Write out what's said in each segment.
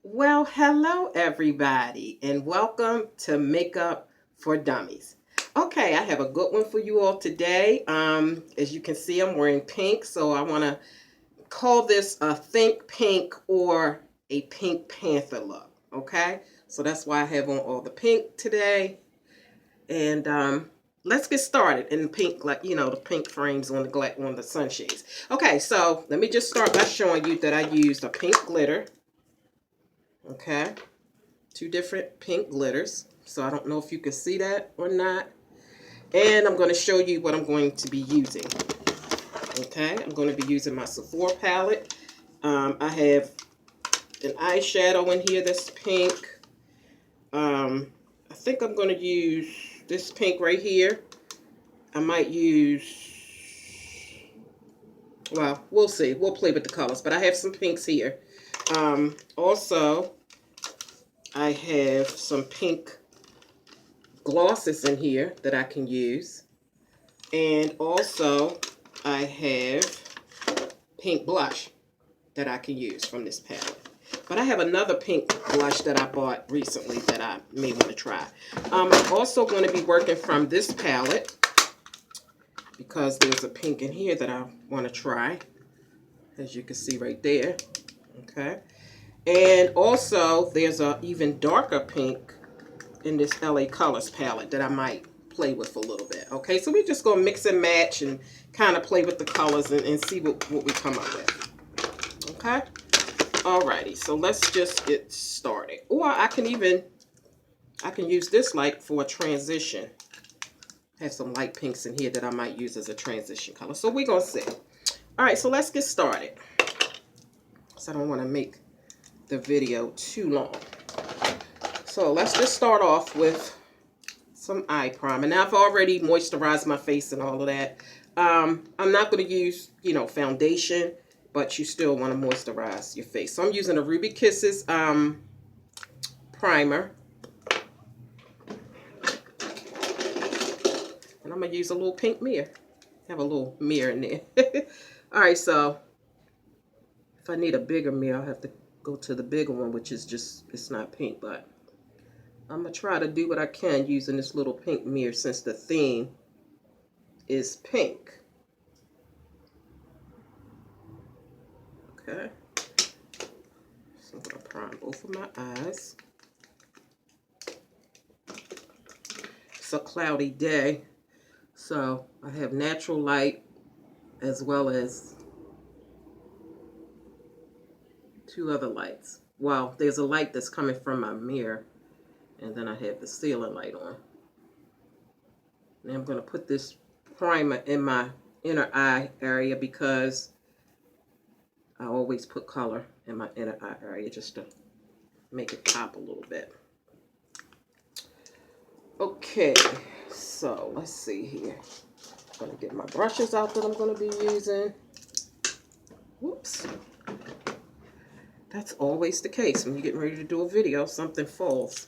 Well, hello everybody, and welcome to Makeup for Dummies. Okay, I have a good one for you all today. As you can see, I'm wearing pink, so I want to call this a Think Pink or a Pink Panther look. Okay, so that's why I have on all the pink today, and let's get started in pink, like the pink frames on the sunshades. Okay, so let me just start by showing you that I used a pink glitter. Okay. Two different pink glitters. So I don't know if you can see that or not. And I'm going to show you what I'm going to be using. Okay, I'm going to be using my Sephora palette. I have an eyeshadow in here that's pink. I think I'm going to use this pink right here. I might use, well, we'll see. We'll play with the colors. But I have some pinks here. Also, I have some pink glosses in here that I can use. And also, I have pink blush that I can use from this palette. But I have another pink blush that I bought recently that I may want to try. I'm also going to be working from this palette because there's a pink in here that I want to try, as you can see right there. Okay. And also, there's a even darker pink in this LA Colors palette that I might play with a little bit. Okay, so we're just going to mix and match and kind of play with the colors and see what we come up with. Okay, alrighty, so let's just get started. Or I can use this light for a transition. I have some light pinks in here that I might use as a transition color. So we're going to see. Alright, so let's get started. So I don't want to make the video too long. So let's just start off with some eye primer. Now I've already moisturized my face and all of that. I'm not going to use, foundation, but you still want to moisturize your face. So I'm using a Ruby Kisses primer. And I'm going to use a little pink mirror. Have a little mirror in there. Alright, so if I need a bigger mirror, I'll have to go to the bigger one, which is just, it's not pink, but I'm going to try to do what I can using this little pink mirror since the theme is pink. Okay. So I'm going to prime both of my eyes. It's a cloudy day, so I have natural light as well as two other lights. Well, there's a light that's coming from my mirror, and then I have the ceiling light on. Now I'm going to put this primer in my inner eye area because I always put color in my inner eye area just to make it pop a little bit. Okay, so let's see here. I'm going to get my brushes out that I'm going to be using. Whoops. That's always the case when you're getting ready to do a video, something falls.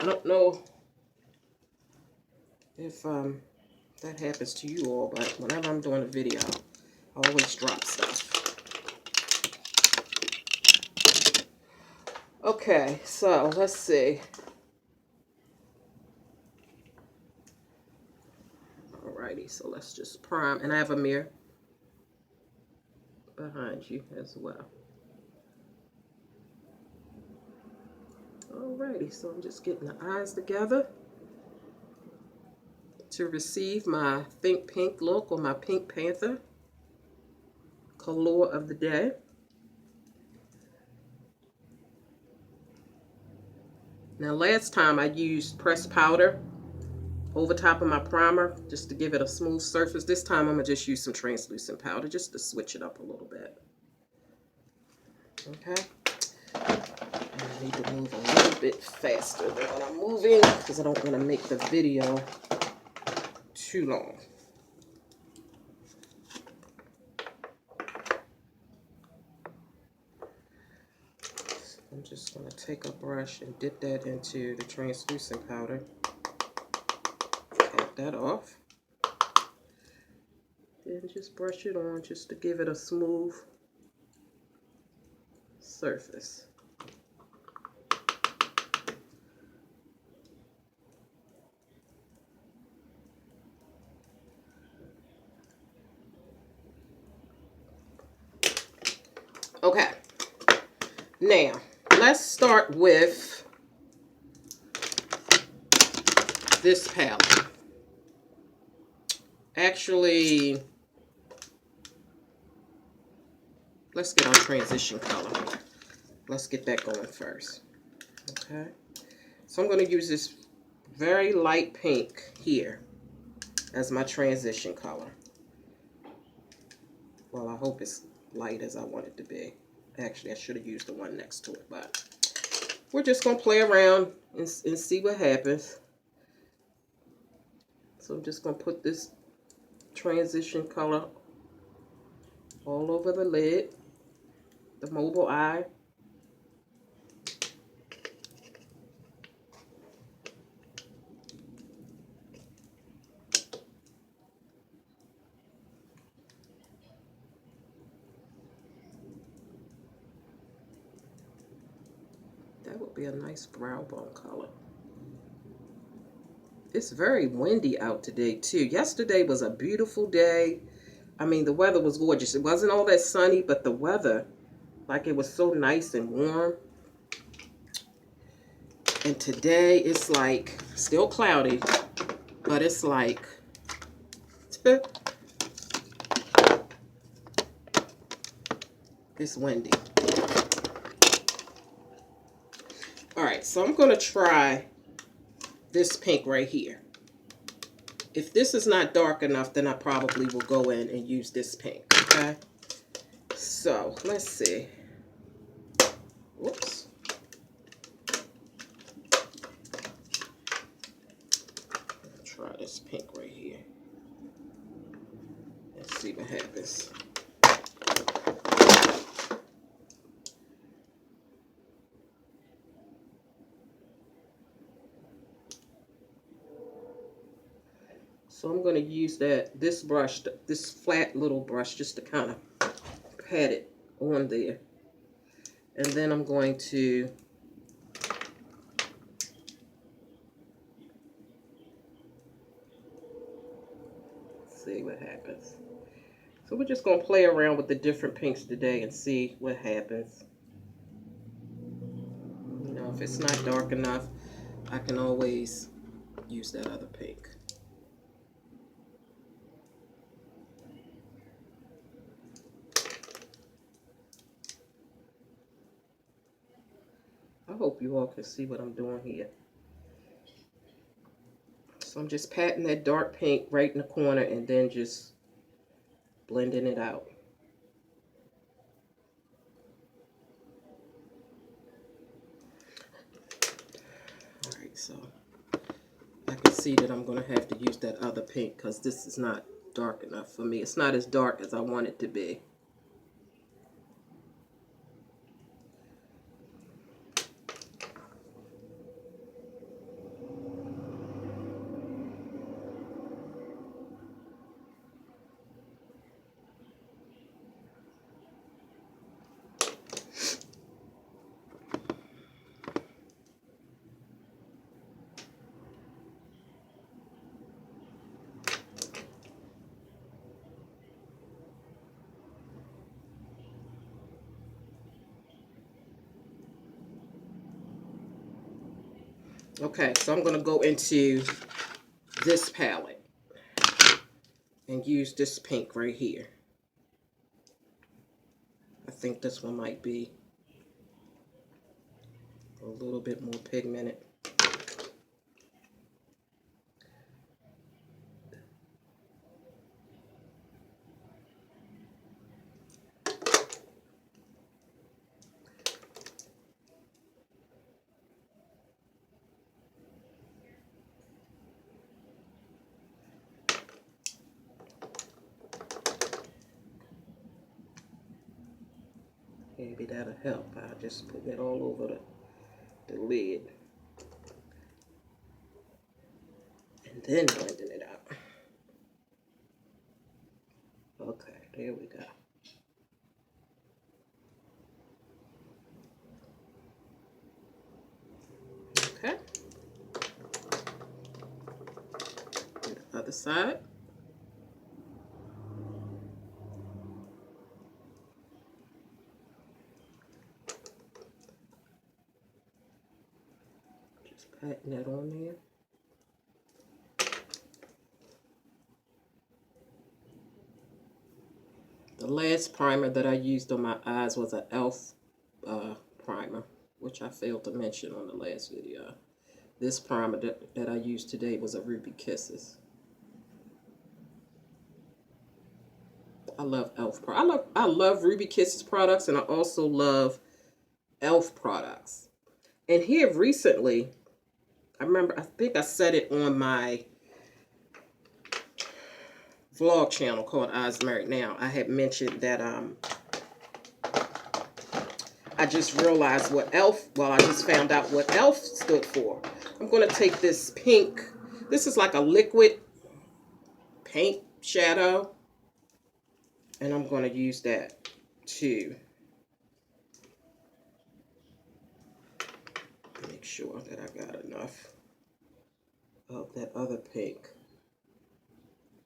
I don't know if that happens to you all, but whenever I'm doing a video, I always drop stuff. Okay, so let's see. Alrighty, so let's just prime. And I have a mirror behind you as well. Alrighty, so I'm just getting the eyes together to receive my Think Pink look or my Pink Panther color of the day. Now last time I used pressed powder over top of my primer just to give it a smooth surface. This time I'm going to just use some translucent powder just to switch it up a little bit. Okay. I need to move a little bit faster than what I'm moving because I don't want to make the video too long. So I'm just going to take a brush and dip that into the translucent powder. Tap that off. And just brush it on just to give it a smooth surface. Okay. Now, let's start with this palette. Actually, let's get our transition color. Let's get that going first. Okay. So I'm going to use this very light pink here as my transition color. Well, I hope it's light as I want it to be. Actually, I should have used the one next to it, but we're just going to play around and see what happens. So I'm just going to put this transition color all over the lid, the mobile eye. That would be a nice brow bone color. It's very windy out today too. Yesterday was a beautiful day. I mean, the weather was gorgeous. It wasn't all that sunny, but the weather, like it was so nice and warm. And today it's like still cloudy, but it's like it's windy. All right, so I'm going to try this pink right here. If this is not dark enough, then I probably will go in and use this pink, okay? So, let's see. Whoops. I'll try this pink right here. Let's see what happens. So I'm going to use this brush, this flat little brush, just to kind of pat it on there. And then I'm going to see what happens. So we're just going to play around with the different pinks today and see what happens. You know, if it's not dark enough, I can always use that other pink. I hope you all can see what I'm doing here. So I'm just patting that dark pink right in the corner and then just blending it out. Alright, so I can see that I'm going to have to use that other pink because this is not dark enough for me. It's not as dark as I want it to be. Okay, so I'm going to go into this palette and use this pink right here. I think this one might be a little bit more pigmented. Maybe that'll help. I'll just put it all over the lid. And then blending it out. Okay, there we go. Okay. And the other side. patting that on there. The last primer that I used on my eyes was an e.l.f. Primer, which I failed to mention on the last video. This primer that I used today was a Ruby Kisses. I love e.l.f. products. I love Ruby Kisses products, and I also love e.l.f. products. And here recently, I think I said it on my vlog channel called EyesMarriedNow. I had mentioned that I just realized what e.l.f. Well, I just found out what e.l.f. stood for. I'm going to take this pink. This is like a liquid paint shadow. And I'm going to use that to make sure that I got enough of that other pink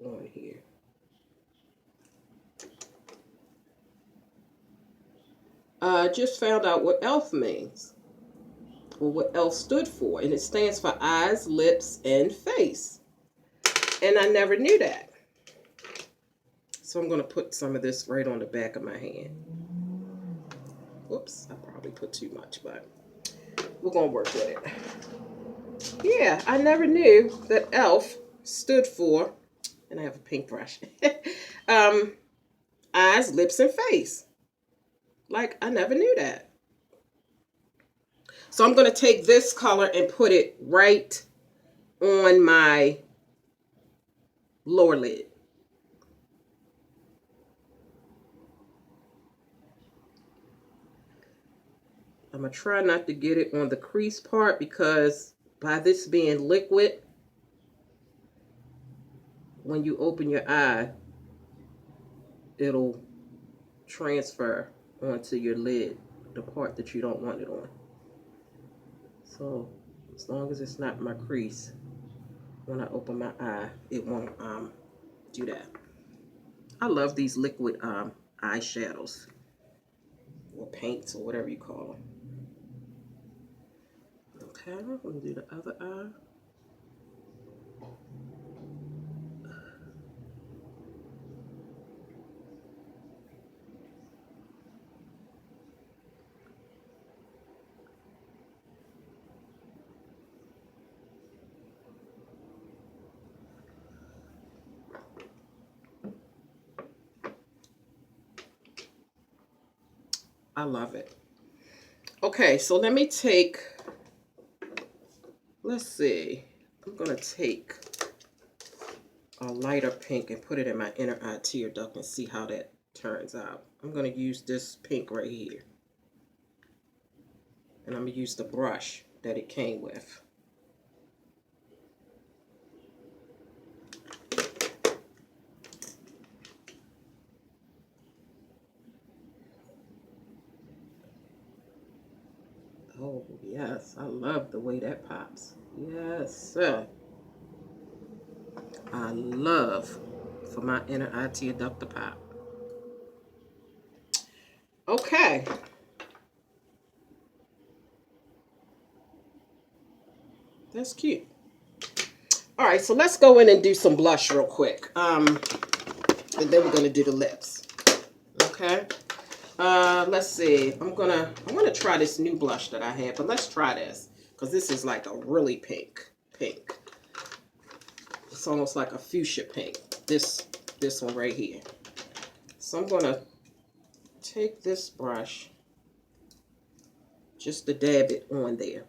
on here. I just found out what e.l.f. means, or what e.l.f. stood for, and it stands for eyes, lips, and face. And I never knew that. So I'm going to put some of this right on the back of my hand. Whoops, I probably put too much, but we're going to work with it. Yeah, I never knew that e.l.f. stood for, and I have a pink brush, eyes, lips, and face. Like, I never knew that. So I'm going to take this color and put it right on my lower lid. I'm going to try not to get it on the crease part, because by this being liquid, when you open your eye, it'll transfer onto your lid, the part that you don't want it on. So as long as it's not my crease, when I open my eye, it won't do that. I love these liquid eyeshadows, or paints, or whatever you call them. Okay, I'm going to do the other eye. I love it. Okay, so let me take, let's see, I'm going to take a lighter pink and put it in my inner eye tear duct and see how that turns out. I'm going to use this pink right here. And I'm going to use the brush that it came with. Oh, yes. I love the way that pops. Yes, sir. I love for my inner eye tear duct to pop. Okay. That's cute. All right, so let's go in and do some blush real quick. And then we're going to do the lips. Okay. Let's see. I want to try this new blush that I have, but let's try this, because this is like a really pink. It's almost like a fuchsia pink. This one right here. So I'm going to take this brush, just to dab it on there,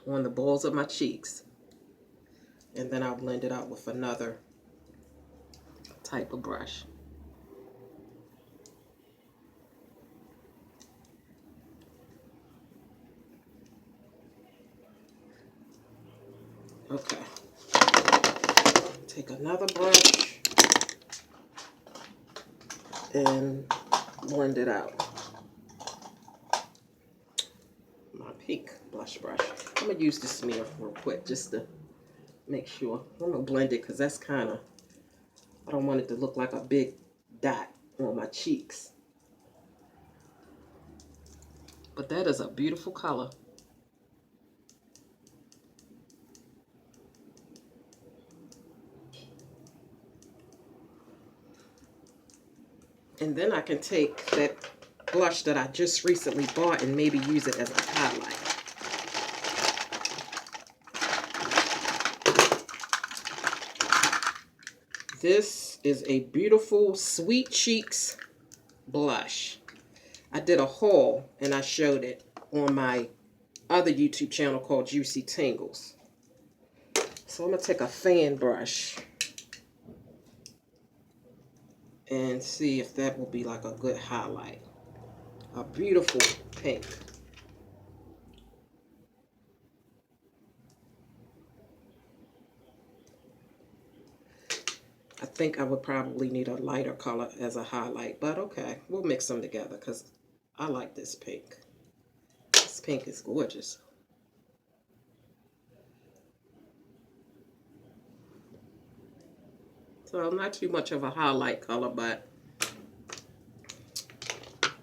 on the balls of my cheeks, and then I'll blend it out with another type of brush. Okay. Take another brush and blend it out. My pink blush brush. I'm going to use the smear real quick just to make sure. I'm going to blend it because that's kind of, I don't want it to look like a big dot on my cheeks. But that is a beautiful color. And then I can take that blush that I just recently bought and maybe use it as a highlight. This is a beautiful Sweet Cheeks blush. I did a haul and I showed it on my other YouTube channel called Juicy Tingles. So I'm going to take a fan brush and see if that will be like a good highlight. A beautiful pink. I think I would probably need a lighter color as a highlight, but okay, we'll mix them together because I like this pink. This pink is gorgeous. So not too much of a highlight color, but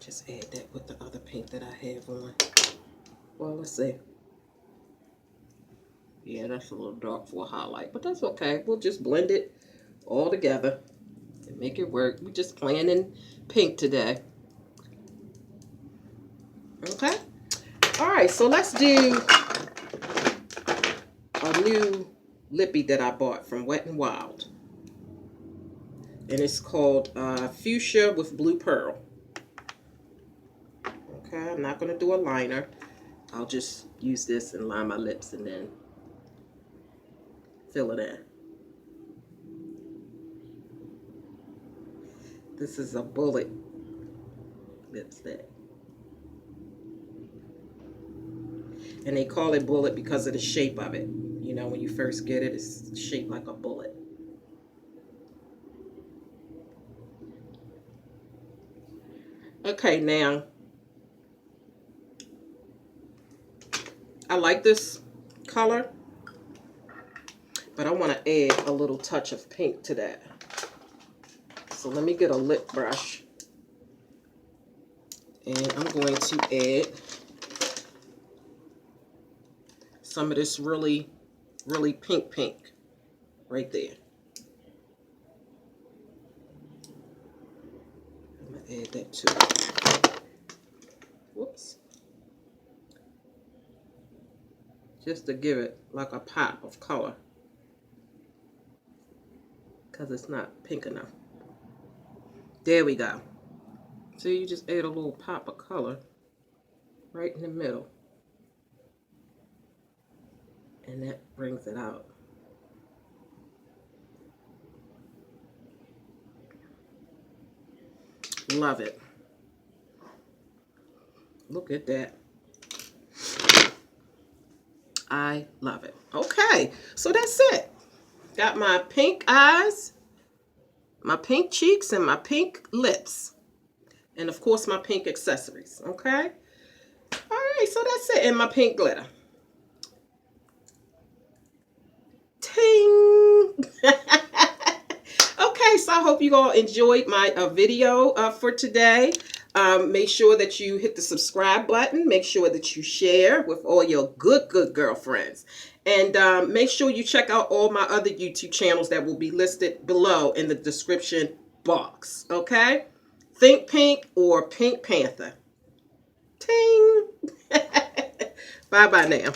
just add that with the other pink that I have on. Well, let's see. Yeah, that's a little dark for a highlight, but that's okay. We'll just blend it all together and make it work. We're just playing in pink today. Okay. All right, so let's do a new lippy that I bought from Wet n Wild. And it's called Fuchsia with Blue Pearl. Okay, I'm not going to do a liner. I'll just use this and line my lips and then fill it in. This is a bullet lipstick. And they call it bullet because of the shape of it. You know, when you first get it, it's shaped like a bullet. Okay, now, I like this color, but I want to add a little touch of pink to that. So let me get a lip brush, and I'm going to add some of this really pink right there. I'm going to add that too. Whoops. Just to give it like a pop of color, because it's not pink enough. There we go. So you just add a little pop of color right in the middle. And that brings it out. Love it. Look at that. I love it. Okay, so that's it. Got my pink eyes, my pink cheeks, and my pink lips. And of course my pink accessories, okay? All right, so that's it. And my pink glitter. Ting! Okay, so I hope you all enjoyed my video for today. Make sure that you hit the subscribe button. Make sure that you share with all your good girlfriends. And make sure you check out all my other YouTube channels that will be listed below in the description box. Okay? Think Pink or Pink Panther. Ting! Bye-bye now.